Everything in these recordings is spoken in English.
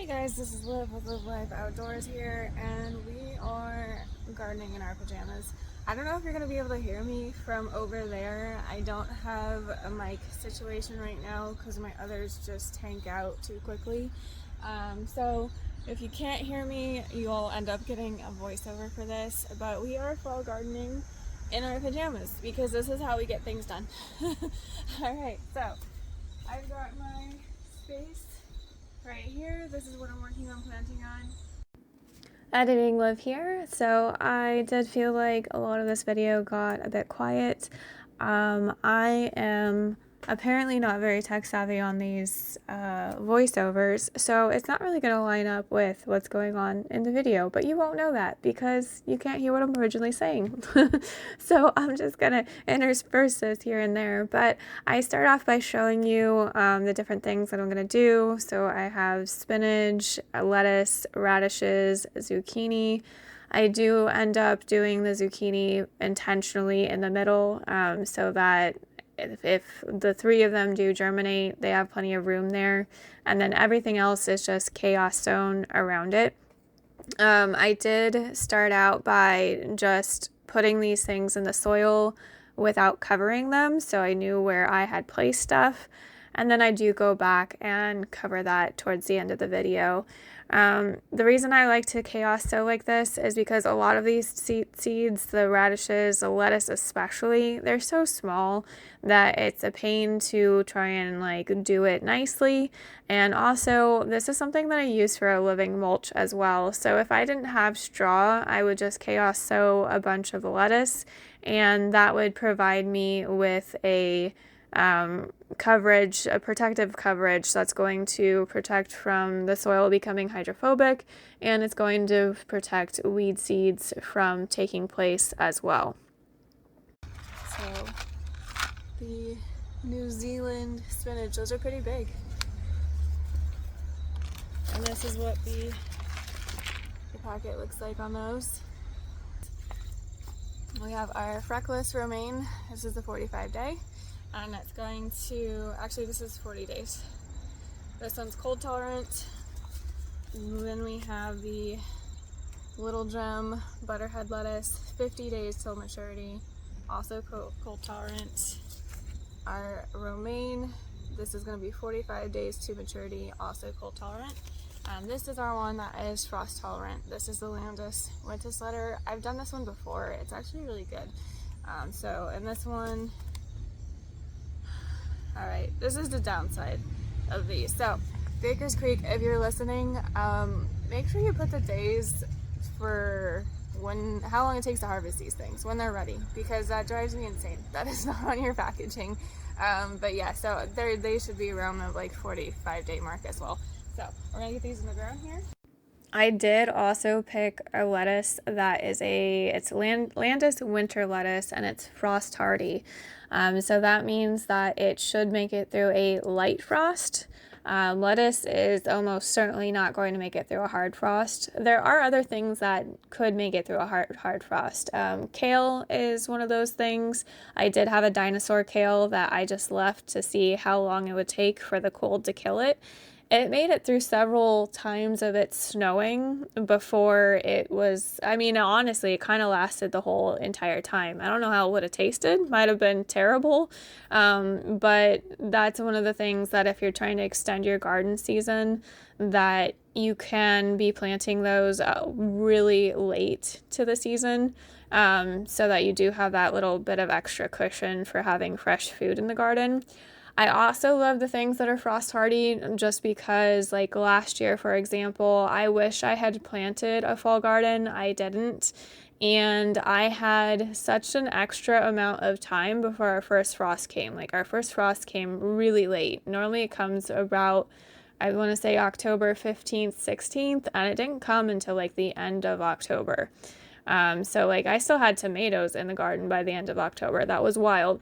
Hey guys, this is Liv with Live Life Outdoors here, and we are gardening in our pajamas. I don't know if you're going to be able to hear me from over there. I don't have a mic situation right now because my others just tank out too quickly. So if you can't hear me, you'll end up getting a voiceover for this, but we are fall gardening in our pajamas because this is how we get things done. Alright, so I've got my space right here. This is what I'm working on planting on. Editing Liv here. So I did feel like a lot of this video got a bit quiet. I am apparently not very tech savvy on these voiceovers, so it's not really going to line up with what's going on in the video, but you won't know that because you can't hear what I'm originally saying. So I'm just going to intersperse this here and there, but I start off by showing you the different things that I'm going to do. So I have spinach, lettuce, radishes, zucchini. I do end up doing the zucchini intentionally in the middle so that if the three of them do germinate, they have plenty of room there. And then everything else is just chaos sown around it. I did start out by just putting these things in the soil without covering them, so I knew where I had placed stuff. And then I do go back and cover that towards the end of the video. The reason I like to chaos sow like this is because a lot of these seeds, the radishes, the lettuce especially, they're so small that it's a pain to try and like do it nicely. And also, this is something that I use for a living mulch as well. So if I didn't have straw, I would just chaos sow a bunch of the lettuce, and that would provide me with a coverage, a protective coverage that's going to protect from the soil becoming hydrophobic, and it's going to protect weed seeds from taking place as well. So the New Zealand spinach, those are pretty big. And this is what the packet looks like on those. We have our freckless romaine. This is the 45-day. And it's going to, actually this is 40 days. This one's cold tolerant. And then we have the Little Gem Butterhead lettuce, 50 days till maturity, also cold tolerant. Our romaine, this is going to be 45 days to maturity, also cold tolerant. This is our one that is frost tolerant. This is the Landis Winterletter. I've done this one before. It's actually really good. And this one, all right, this is the downside of these. So Baker's Creek, if you're listening, make sure you put the days for how long it takes to harvest these things when they're ready, because that drives me insane. That is not on your packaging. But yeah, so they should be around the like 45-day mark as well. So we're gonna get these in the ground here. I did also pick a lettuce that is it's Landis winter lettuce, and it's frost hardy. So that means that it should make it through a light frost. Lettuce is almost certainly not going to make it through a hard frost. There are other things that could make it through a hard frost. Kale is one of those things. I did have a dinosaur kale that I just left to see how long it would take for the cold to kill it. It made it through several times of it snowing before it was, honestly, it kind of lasted the whole entire time. I don't know how it would have tasted. Might have been terrible. But that's one of the things that if you're trying to extend your garden season, that you can be planting those really late to the season. So that you do have that little bit of extra cushion for having fresh food in the garden. I also love the things that are frost hardy just because, like last year, for example, I wish I had planted a fall garden. I didn't. And I had such an extra amount of time before our first frost came. Like, our first frost came really late. Normally it comes about, I want to say October 15th, 16th, and it didn't come until like the end of October. So like I still had tomatoes in the garden by the end of October. That was wild.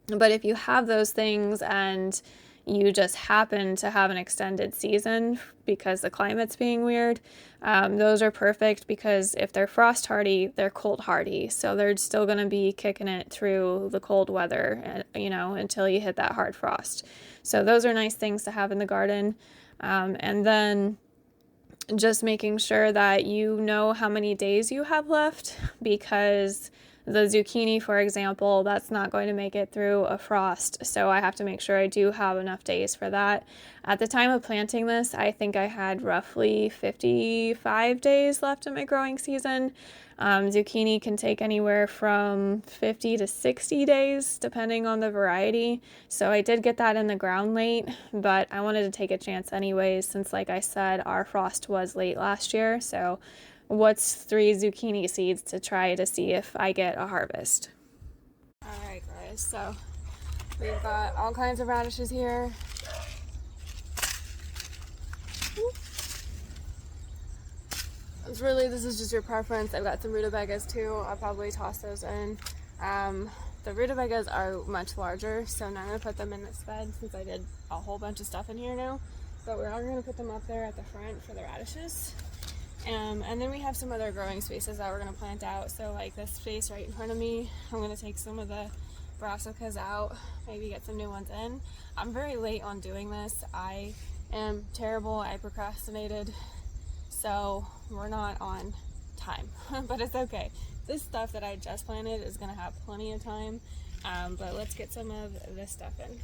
But if you have those things and you just happen to have an extended season because the climate's being weird, those are perfect because if they're frost hardy, they're cold hardy. So they're still going to be kicking it through the cold weather, until you hit that hard frost. So those are nice things to have in the garden. And then just making sure that you know how many days you have left, because the zucchini, for example, that's not going to make it through a frost. So I have to make sure I do have enough days for that. At the time of planting this, I think I had roughly 55 days left in my growing season. Zucchini can take anywhere from 50 to 60 days, depending on the variety. So I did get that in the ground late, but I wanted to take a chance anyways, since, like I said, our frost was late last year. So what's 3 zucchini seeds to try to see if I get a harvest. Alright guys, so we've got all kinds of radishes here. This is just your preference. I've got some rutabagas too. I'll probably toss those in. The rutabagas are much larger, so now I'm going to put them in this bed since I did a whole bunch of stuff in here now. But we're all going to put them up there at the front for the radishes. And then we have some other growing spaces that we're going to plant out. So like this space right in front of me, I'm going to take some of the brassicas out, maybe get some new ones in. I'm very late on doing this. I am terrible. I procrastinated. So we're not on time, but it's okay. This stuff that I just planted is going to have plenty of time, but let's get some of this stuff in.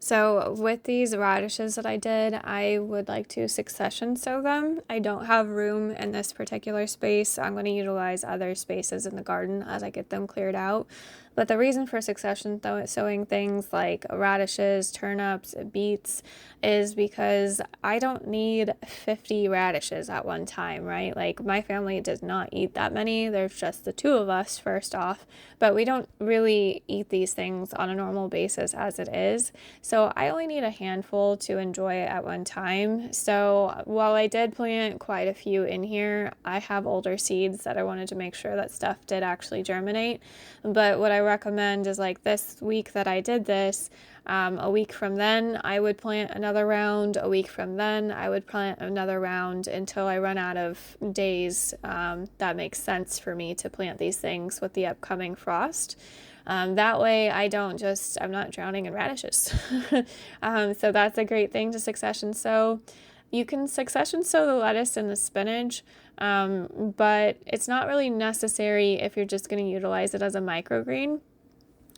So with these radishes that I did, I would like to succession sow them. I don't have room in this particular space. I'm going to utilize other spaces in the garden as I get them cleared out. But the reason for succession sowing things like radishes, turnips, beets is because I don't need 50 radishes at one time, right? Like my family does not eat that many. There's just the 2 of us, first off, but we don't really eat these things on a normal basis as it is. So I only need a handful to enjoy at one time. So while I did plant quite a few in here, I have older seeds that I wanted to make sure that stuff did actually germinate. But what I recommend is like this week that I did this, a week from then I would plant another round, a week from then I would plant another round until I run out of days that makes sense for me to plant these things with the upcoming frost. That way I'm not drowning in radishes. So that's a great thing to succession sow. You can succession sow the lettuce and the spinach, but it's not really necessary if you're just going to utilize it as a microgreen.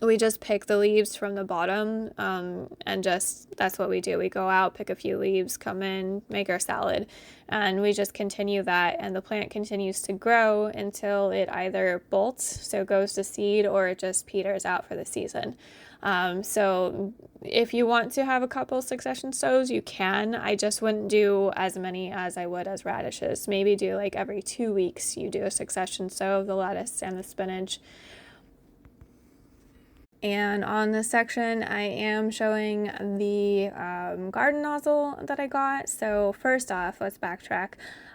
We just pick the leaves from the bottom, and that's what we do. We go out, pick a few leaves, come in, make our salad, and we just continue that, and the plant continues to grow until it either bolts, so goes to seed, or it just peters out for the season. So if you want to have a couple succession sows, you can. I just wouldn't do as many as I would as radishes. Maybe do like every 2 weeks you do a succession sow of the lettuce and the spinach. And on this section, I am showing the garden nozzle that I got. So first off, let's backtrack.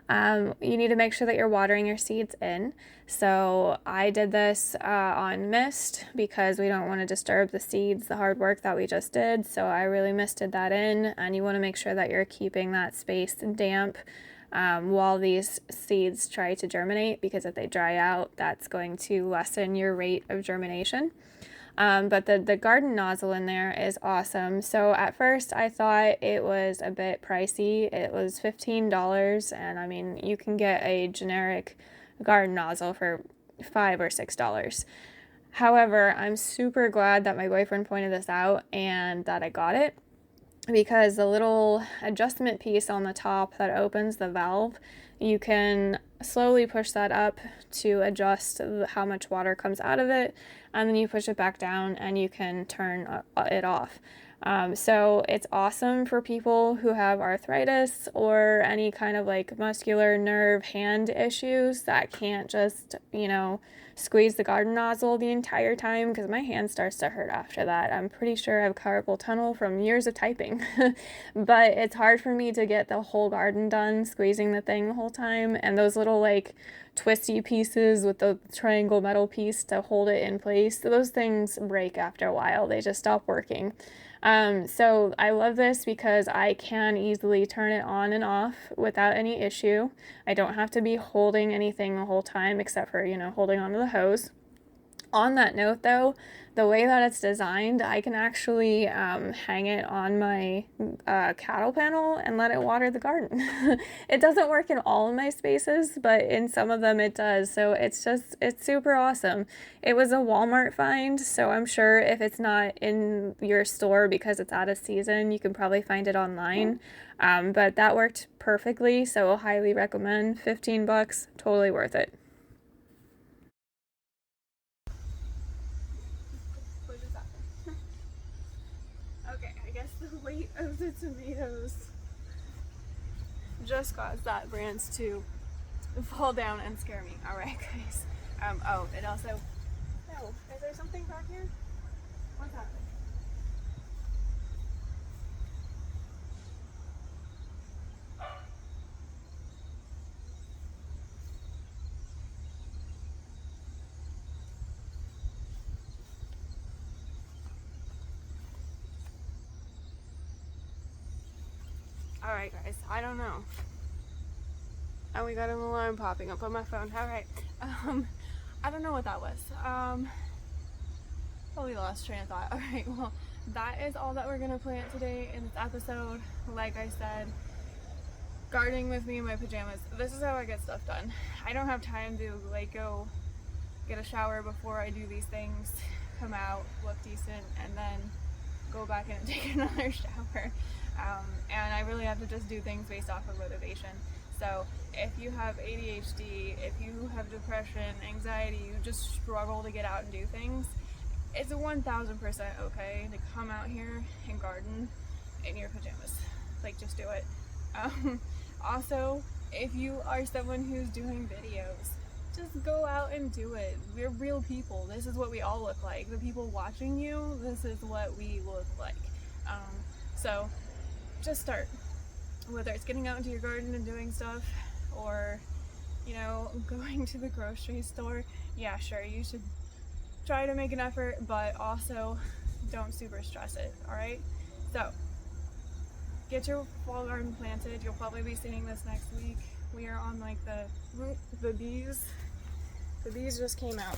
You need to make sure that you're watering your seeds in. So I did this on mist because we don't want to disturb the seeds, the hard work that we just did. So I really misted that in, and you want to make sure that you're keeping that space damp while these seeds try to germinate, because if they dry out, that's going to lessen your rate of germination. But the garden nozzle in there is awesome. So at first I thought it was a bit pricey. It was $15, and I mean, you can get a generic garden nozzle for $5 or $6. However, I'm super glad that my boyfriend pointed this out and that I got it, because the little adjustment piece on the top that opens the valve, you can slowly push that up to adjust how much water comes out of it, and then you push it back down and you can turn it off. So it's awesome for people who have arthritis or any kind of like muscular nerve hand issues that can't just, squeeze the garden nozzle the entire time, because my hand starts to hurt after that. I'm pretty sure I have carpal tunnel from years of typing. But it's hard for me to get the whole garden done squeezing the thing the whole time, and those little like twisty pieces with the triangle metal piece to hold it in place, those things break after a while. They just stop working. So I love this because I can easily turn it on and off without any issue. I don't have to be holding anything the whole time except for, holding onto the hose. On that note though, the way that it's designed, I can actually hang it on my cattle panel and let it water the garden. It doesn't work in all of my spaces, but in some of them it does. So it's super awesome. It was a Walmart find, so I'm sure if it's not in your store because it's out of season, you can probably find it online. But that worked perfectly, so highly recommend. $15, totally worth it. Okay, I guess the weight of the tomatoes just caused that branch to fall down and scare me. Alright, guys. Oh, it also... No, is there something back here? What's happening? Alright, guys, I don't know. And we got an alarm popping up on my phone. Alright. I don't know what that was. Totally lost train of thought. Alright, well, that is all that we're gonna plant today in this episode. Like I said, gardening with me in my pajamas. This is how I get stuff done. I don't have time to like go get a shower before I do these things, come out, look decent, and then go back in and take another shower. And I really have to just do things based off of motivation. So if you have ADHD, if you have depression, anxiety, you just struggle to get out and do things, it's 1000% okay to come out here and garden in your pajamas. Like, just do it. Also, if you are someone who's doing videos, just go out and do it. We're real people. This is what we all look like. The people watching you, this is what we look like. So just start. Whether it's getting out into your garden and doing stuff, or, you know, going to the grocery store. Yeah, sure, you should try to make an effort, but also don't super stress it, alright? So, get your fall garden planted. You'll probably be seeing this next week. We are on like the bees. The bees just came out.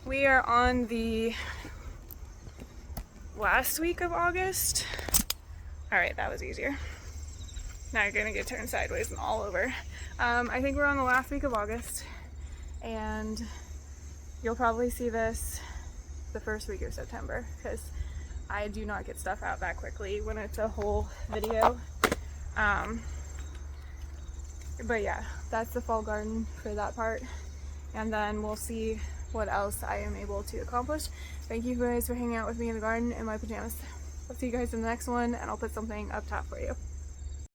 We are on the last week of August. Alright, that was easier. Now you're gonna get turned sideways and all over. I think we're on the last week of August, and you'll probably see this the first week of September, because I do not get stuff out that quickly when it's a whole video. But yeah, that's the fall garden for that part, and then we'll see what else I am able to accomplish. Thank you guys for hanging out with me in the garden in my pajamas. I'll see you guys in the next one, and I'll put something up top for you.